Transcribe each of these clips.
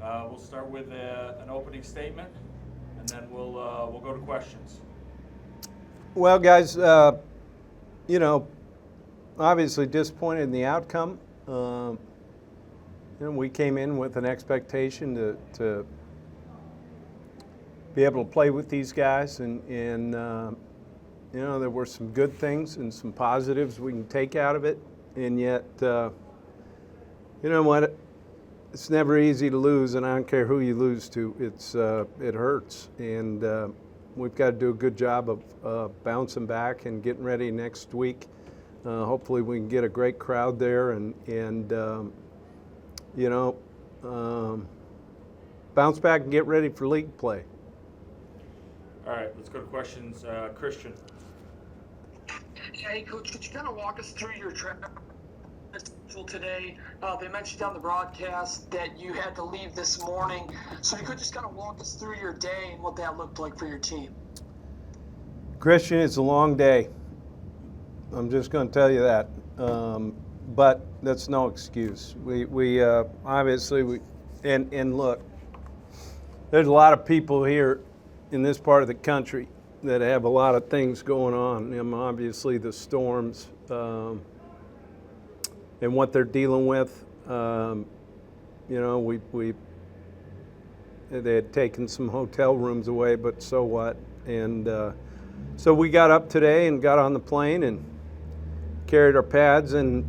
We'll start with an opening statement, and then we'll go to questions. Well, guys, obviously disappointed in the outcome. We came in with an expectation to be able to play with these guys, and there were some good things and some positives we can take out of it, and yet, you know what? It's never easy to lose, and I don't care who you lose to. It hurts, and we've got to do a good job of bouncing back and getting ready next week. Hopefully, we can get a great crowd there, and bounce back and get ready for league play. All right, let's go to questions. Christian. Hey, Coach, could you kind of walk us through your travel today? They mentioned on the broadcast that you had to leave this morning. So you could just kind of walk us through your day and what that looked like for your team. Christian, it's a long day. I'm just going to tell you that. But that's no excuse. We obviously, and look, there's a lot of people here in this part of the country that have a lot of things going on. Obviously, the storms and what they're dealing with. They had taken some hotel rooms away, but so what? And so we got up today and got on the plane and carried our pads and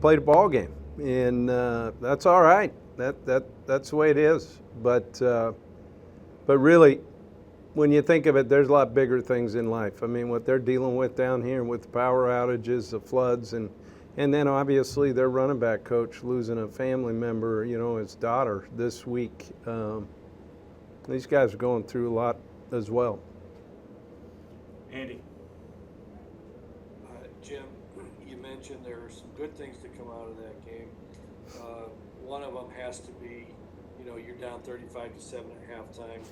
played a ball game, and that's all right. That's the way it is. But really, when you think of it, there's a lot bigger things in life. I mean, what they're dealing with down here with the power outages, the floods, and then obviously their running back coach losing a family member, his daughter this week. These guys are going through a lot as well. Andy. Jim, you mentioned there are some good things to come out of that game. One of them has to be, you're down 35-7 at halftime,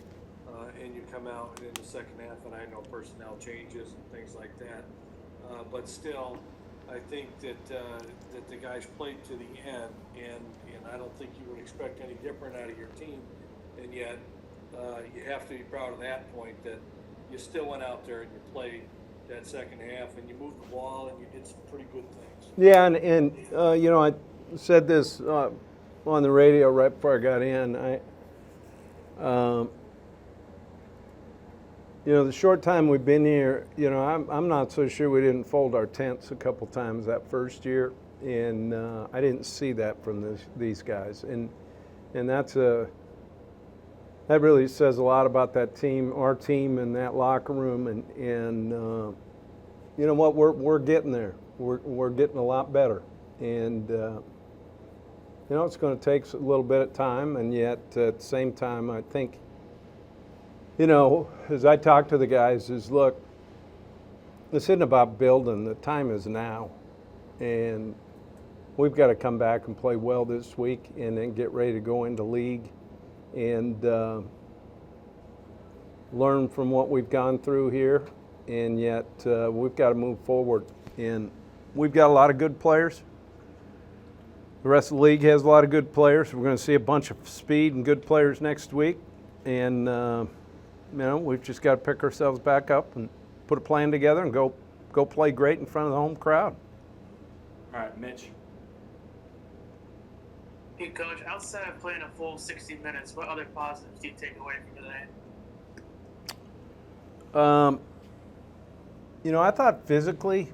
and you come out in the second half, and I know personnel changes and things like that. But still, I think that the guys played to the end, and I don't think you would expect any different out of your team. And yet, you have to be proud of that point that you still went out there and you played that second half, and you moved the ball, and you did some pretty good things. Yeah, and I said this on the radio right before I got in. The short time we've been here, I'm not so sure we didn't fold our tents a couple times that first year, and I didn't see that from these guys, and that really says a lot about that team, our team, and that locker room, and you know what, we're getting there. We're getting a lot better, and it's going to take a little bit of time, and yet at the same time, I think, as I talk to the guys, is look, this isn't about building. The time is now, and we've got to come back and play well this week, and then get ready to go into league, and learn from what we've gone through here, and yet we've got to move forward. And we've got a lot of good players. The rest of the league has a lot of good players. We're going to see a bunch of speed and good players next week, and we've just got to pick ourselves back up and put a plan together and go play great in front of the home crowd. All right, Mitch. Hey, Coach, outside of playing a full 60 minutes, what other positives do you take away from today? I thought physically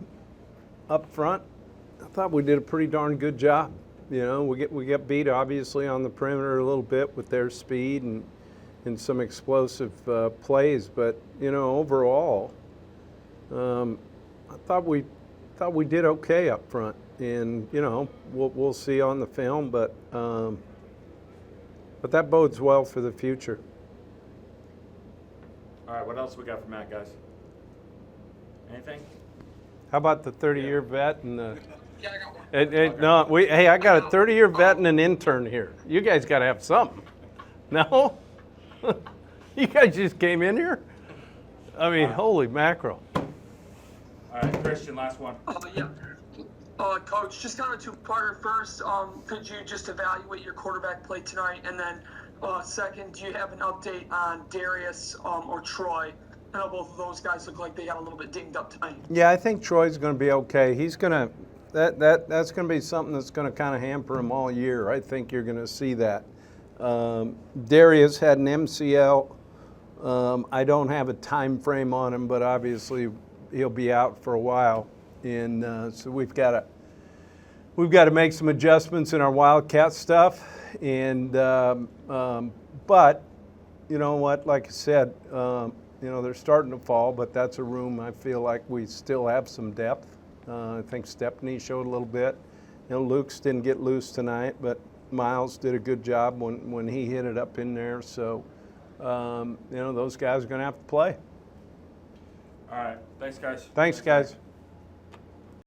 up front, I thought we did a pretty darn good job. We get beat obviously on the perimeter a little bit with their speed and some explosive plays, but overall, I thought we did okay up front, and we'll see on the film, but that bodes well for the future. All right, what else we got for Matt, guys? Anything? How about the 30-year vet and the? Yeah, I got one. I got a 30-year vet and an intern here. You guys got to have something. No? You guys just came in here? I mean, holy mackerel. All right, Christian, last one. Yeah. Coach, just kind of a two-parter. First, could you just evaluate your quarterback play tonight? And then second, do you have an update on Darius or Troy? I know both of those guys look like they got a little bit dinged up tonight. Yeah, I think Troy's going to be okay. He's going to that's going to be something that's going to kind of hamper him all year. I think you're going to see that. Darius had an MCL. I don't have a time frame on him, but obviously he'll be out for a while, and so we've got to make some adjustments in our Wildcat stuff. And but you know what? Like I said, they're starting to fall, but that's a room I feel like we still have some depth. I think Stepney showed a little bit. Luke's didn't get loose tonight, but Miles did a good job when he hit it up in there. So, those guys are going to have to play. All right. Thanks, guys. Thanks, guys.